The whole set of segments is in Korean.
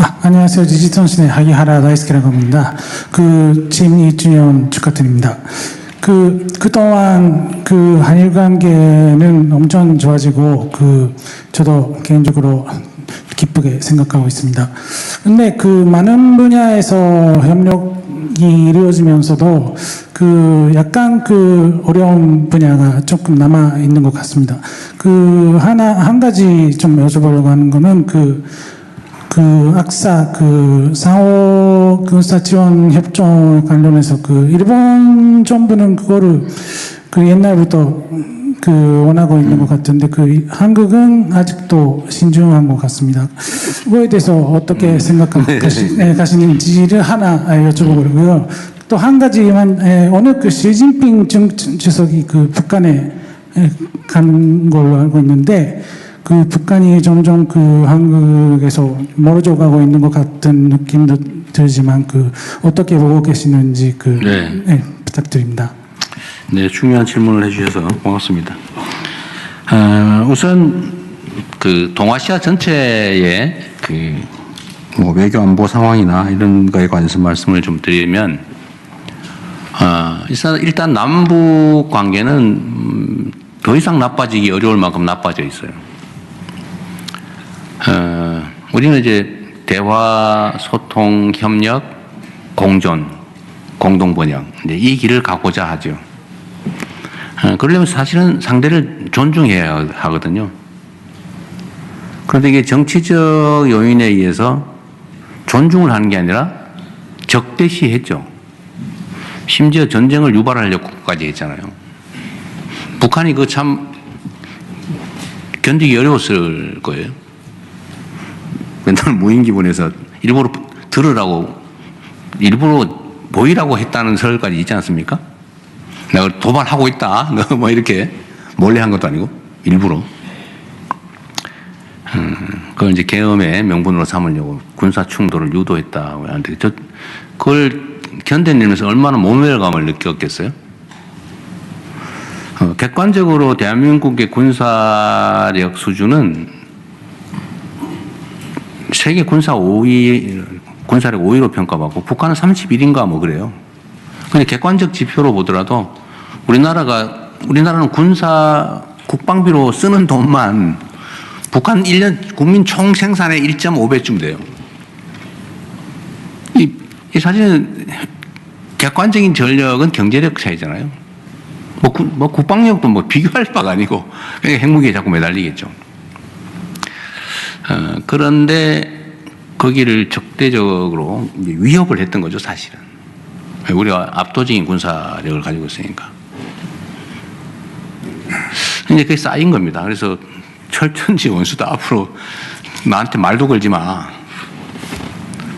안녕하세요. 디지털신의 하기하라 다이스키라고 합니다. 취임 2주년 축하드립니다. 그동안 한일 관계는 엄청 좋아지고, 저도 개인적으로 기쁘게 생각하고 있습니다. 근데 많은 분야에서 협력이 이루어지면서도 약간 어려운 분야가 조금 남아 있는 것 같습니다. 한 가지 좀 여쭤보려고 하는 거는 악사 상호 군사 지원 협정 관련해서 일본 정부는 그거를 옛날부터 원하고 있는 것 같은데 한국은 아직도 신중한 것 같습니다. 그거에 대해서 어떻게 생각하시는지를 하나 여쭤보고요. 또 한 가지만 오늘 시진핑 주석이 북한에 간 걸로 알고 있는데 북한이 점점 한국에서 멀어져 가고 있는 것 같은 느낌도 들지만 어떻게 보고 계시는지 네, 부탁드립니다. 네, 중요한 질문을 해주셔서 고맙습니다. 우선 동아시아 전체의 외교 안보 상황이나 이런 거에 관해서 말씀을 좀 드리면 일단 남북 관계는 더 이상 나빠지기 어려울 만큼 나빠져 있어요. 우리는 이제 대화, 소통, 협력, 공존, 공동 번영 이 길을 가고자 하죠. 그러려면 사실은 상대를 존중해야 하거든요. 그런데 이게 정치적 요인에 의해서 존중을 하는 게 아니라 적대시했죠. 심지어 전쟁을 유발하려고까지 했잖아요. 북한이 참 견디기 어려웠을 거예요. 맨날 무인기본에서 일부러 들으라고, 일부러 보이라고 했다는 설까지 있지 않습니까? 내가 도발하고 있다. 뭐 이렇게 몰래 한 것도 아니고, 일부러. 그걸 이제 계엄의 명분으로 삼으려고 군사 충돌을 유도했다고 하는데, 그걸 견뎌내면서 얼마나 모멸감을 느꼈겠어요? 객관적으로 대한민국의 군사력 수준은 세계 군사력 5위로 평가받고 북한은 31인가 뭐 그래요. 근데 객관적 지표로 보더라도 우리나라는 국방비로 쓰는 돈만 북한 1년 국민 총 생산의 1.5배쯤 돼요. 이 사실은 객관적인 전력은 경제력 차이잖아요. 국방력도 비교할 바가 아니고 그냥 핵무기에 자꾸 매달리겠죠. 그런데 거기를 적대적으로 위협을 했던 거죠, 사실은. 우리가 압도적인 군사력을 가지고 있으니까. 이제 그게 쌓인 겁니다. 그래서 철천지 원수도 앞으로 나한테 말도 걸지 마.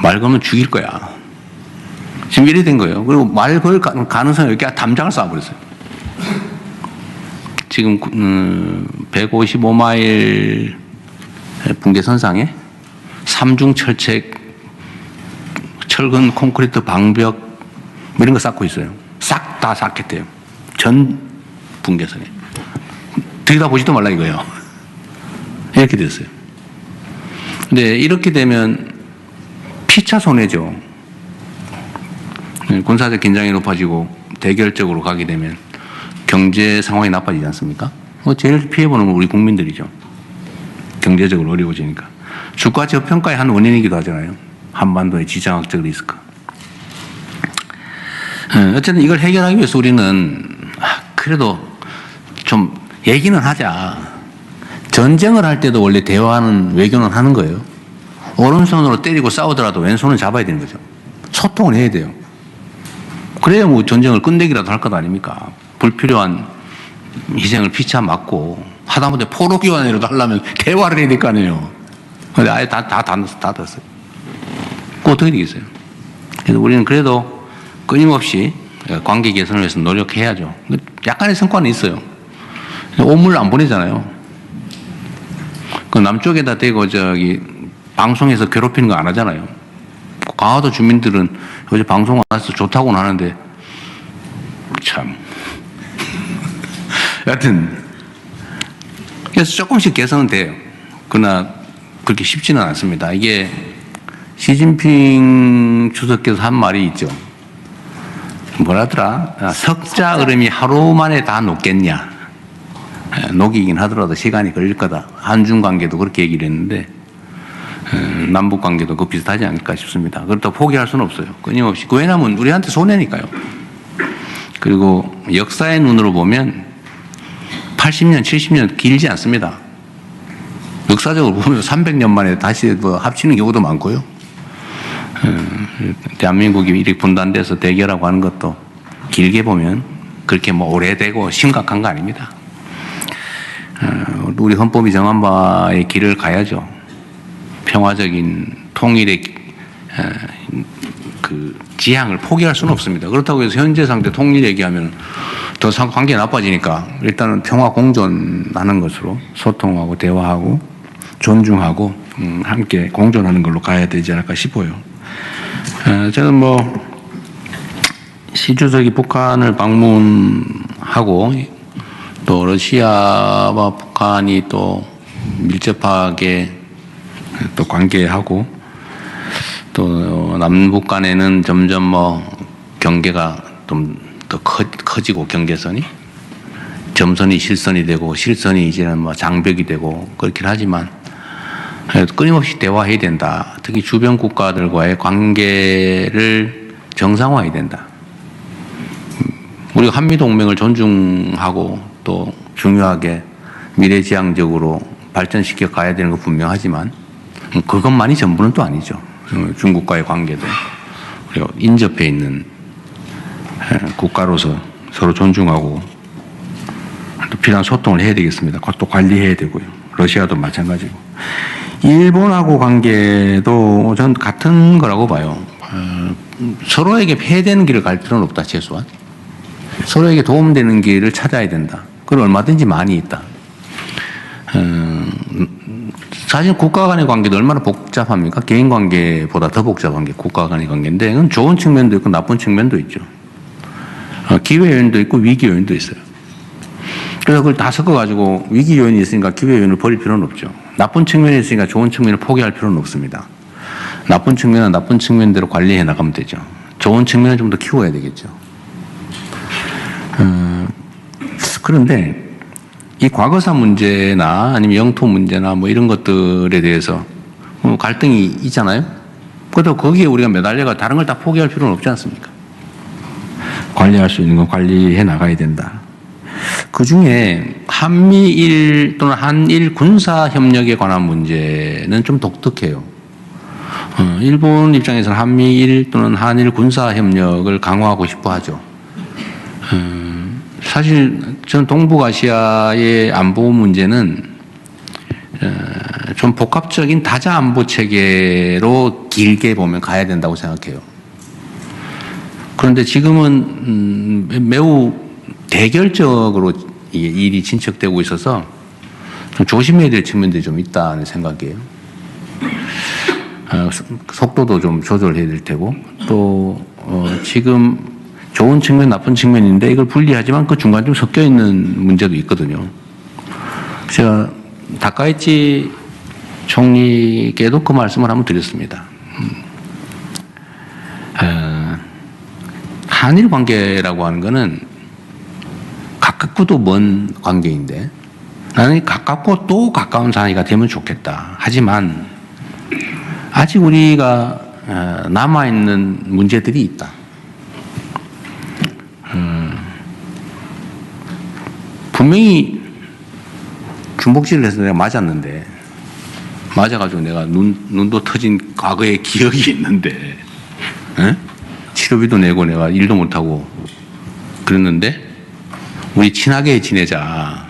말 걸면 죽일 거야. 지금 이래 된 거예요. 그리고 말 걸 가능성이 이렇게 담장을 쏴버렸어요. 지금 155마일 붕괴선상에 삼중 철책, 철근 콘크리트 방벽 이런 거 쌓고 있어요. 싹 다 쌓겠대요. 전 붕괴선에. 들여다보지도 말라 이거예요. 이렇게 됐어요. 근데 이렇게 되면 피차 손해죠. 군사적 긴장이 높아지고 대결적으로 가게 되면 경제 상황이 나빠지지 않습니까? 제일 피해보는 건 우리 국민들이죠. 경제적으로 어려워지니까. 주가 저평가의 한 원인이기도 하잖아요. 한반도의 지정학적 리스크. 어쨌든 이걸 해결하기 위해서 우리는 그래도 좀 얘기는 하자. 전쟁을 할 때도 원래 대화하는 외교는 하는 거예요. 오른손으로 때리고 싸우더라도 왼손은 잡아야 되는 거죠. 소통을 해야 돼요. 그래야 전쟁을 끝내기라도 할 것 아닙니까? 불필요한 희생을 피차 맞고 하다못해 포로 교환이라도 하려면 대화를 해야 될 거 아니에요. 근데 아예 다 떴어요. 그거 어떻게 되겠어요? 그래서 우리는 그래도 끊임없이 관계 개선을 위해서 노력해야죠. 약간의 성과는 있어요. 오물 안 보내잖아요. 남쪽에다 대고 방송에서 괴롭히는 거 안 하잖아요. 강화도 주민들은 요새 방송 안 해서 좋다고는 하는데 참 여하튼 그래서 조금씩 개선은 돼요. 그러나 그렇게 쉽지는 않습니다. 이게 시진핑 주석께서 한 말이 있죠. 뭐라더라? 석자 얼음이 하루 만에 다 녹겠냐. 녹이긴 하더라도 시간이 걸릴 거다. 한중 관계도 그렇게 얘기를 했는데 남북 관계도 그 비슷하지 않을까 싶습니다. 그렇다고 포기할 수는 없어요. 끊임없이. 왜냐하면 우리한테 손해니까요. 그리고 역사의 눈으로 보면 80년, 70년 길지 않습니다. 역사적으로 보면 300년 만에 다시 뭐 합치는 경우도 많고요. 대한민국이 이렇게 분단돼서 대결하고 하는 것도 길게 보면 그렇게 뭐 오래되고 심각한 거 아닙니다. 우리 헌법이 정한 바의 길을 가야죠. 평화적인 통일의 그 지향을 포기할 수는 없습니다. 그렇다고 해서 현재 상태 통일 얘기하면 더 관계 나빠지니까 일단은 평화 공존하는 것으로 소통하고 대화하고 존중하고 함께 공존하는 걸로 가야 되지 않을까 싶어요. 저는 뭐 시 주석이 북한을 방문하고 또 러시아와 북한이 또 밀접하게 또 관계하고 또 남북 간에는 점점 뭐 경계가 좀 더 커지고 경계선이 점선이 실선이 되고 실선이 이제는 뭐 장벽이 되고 그렇긴 하지만 끊임없이 대화해야 된다. 특히 주변 국가들과의 관계를 정상화해야 된다. 우리가 한미동맹을 존중하고 또 중요하게 미래지향적으로 발전시켜 가야 되는 거 분명하지만 그것만이 전부는 또 아니죠. 중국과의 관계도 그리고 인접해 있는 국가로서 서로 존중하고 또 필요한 소통을 해야 되겠습니다. 또 관리해야 되고요. 러시아도 마찬가지고. 일본하고 관계도 전 같은 거라고 봐요. 서로에게 폐해되는 길을 갈 필요는 없다, 최소한. 서로에게 도움되는 길을 찾아야 된다. 그건 얼마든지 많이 있다. 사실 국가 간의 관계도 얼마나 복잡합니까? 개인 관계보다 더 복잡한 게 국가 간의 관계인데, 그건 좋은 측면도 있고 나쁜 측면도 있죠. 기회 요인도 있고 위기 요인도 있어요. 그래서 그걸 다 섞어가지고 위기 요인이 있으니까 기회 요인을 버릴 필요는 없죠. 나쁜 측면이 있으니까 좋은 측면을 포기할 필요는 없습니다. 나쁜 측면은 나쁜 측면대로 관리해 나가면 되죠. 좋은 측면을 좀 더 키워야 되겠죠. 그런데 이 과거사 문제나 아니면 영토 문제나 뭐 이런 것들에 대해서 갈등이 있잖아요. 그래도 거기에 우리가 매달려가 다른 걸 다 포기할 필요는 없지 않습니까? 관리할 수 있는 건 관리해 나가야 된다. 그 중에 한미일 또는 한일 군사협력에 관한 문제는 좀 독특해요. 일본 입장에서는 한미일 또는 한일 군사협력을 강화하고 싶어 하죠. 사실 저는 동북아시아의 안보 문제는 좀 복합적인 다자 안보 체계로 길게 보면 가야 된다고 생각해요. 그런데 지금은 매우 대결적으로 일이 진척되고 있어서 좀 조심해야 될 측면들이 좀 있다는 생각이에요. 속도도 좀 조절해야 될 테고 또 지금 좋은 측면, 나쁜 측면인데 이걸 분리하지만 그 중간 좀 섞여 있는 문제도 있거든요. 제가 다카이치 총리께도 그 말씀을 한번 드렸습니다. 한일 관계라고 하는 거는 가깝고도 먼 관계인데 나는 가깝고 또 가까운 사이가 되면 좋겠다. 하지만 아직 우리가 남아있는 문제들이 있다. 분명히 중복질을 해서 내가 맞았는데 맞아가지고 내가 눈도 터진 과거의 기억이 있는데 치료비도 내고 내가 일도 못하고 그랬는데 우리 친하게 지내자.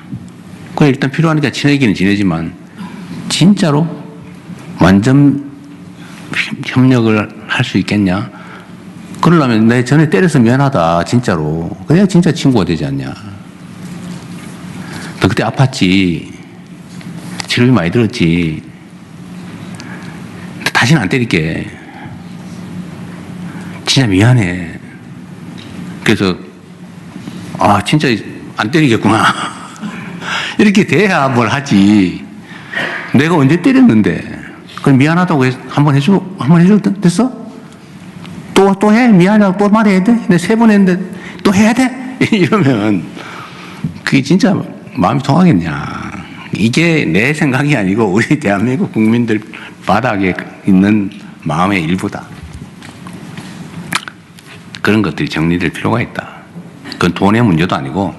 그래 일단 필요하니까 친하게는 지내지만 진짜로 완전 협력을 할 수 있겠냐? 그러려면 내 전에 때려서 미안하다 진짜로. 그래야 진짜 친구가 되지 않냐? 너 그때 아팠지. 치료비 많이 들었지. 다시는 안 때릴게. 진짜 미안해. 그래서 진짜 안 때리겠구나. 이렇게 돼야 뭘 하지. 내가 언제 때렸는데. 그럼 미안하다고 한번 해줘 됐어? 또 해? 미안하다고 또 말해야 돼? 내가 3번 했는데 또 해야 돼? 이러면 그게 진짜 마음이 통하겠냐. 이게 내 생각이 아니고 우리 대한민국 국민들 바닥에 있는 마음의 일부다. 그런 것들이 정리될 필요가 있다. 그건 돈의 문제도 아니고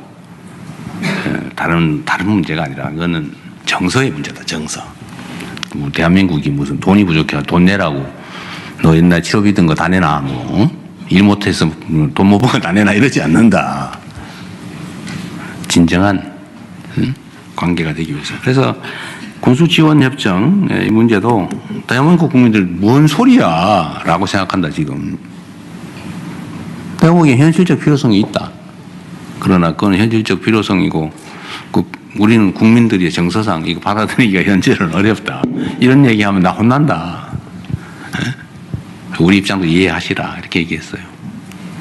다른 문제가 아니라 그거는 정서의 문제다. 정서. 뭐 대한민국이 무슨 돈이 부족해 돈 내라고 너 옛날 취업이던 거 다 내놔 일 못해서 돈 못 번 거 다 내놔 이러지 않는다. 진정한 관계가 되기 위해서. 그래서 군수지원협정 이 문제도 대한민국 국민들 뭔 소리야 라고 생각한다 지금. 내가 보기엔 현실적 필요성이 있다. 그러나 그건 현실적 필요성이고 우리는 국민들의 정서상 이거 받아들이기가 현재는 어렵다. 이런 얘기하면 나 혼난다. 우리 입장도 이해하시라 이렇게 얘기했어요.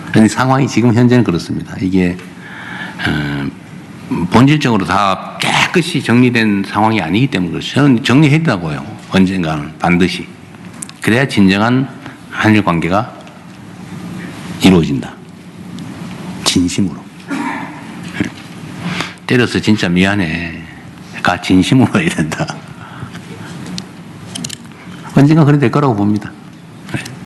그런데 상황이 지금 현재는 그렇습니다. 이게 본질적으로 다 깨끗이 정리된 상황이 아니기 때문에 그렇죠. 저는 정리해야 된다고요. 언젠가는 반드시. 그래야 진정한 한일 관계가 이루어진다. 진심으로. 때려서 진짜 미안해. 가 진심으로 해야 된다. 언젠가 그래 될 거라고 봅니다.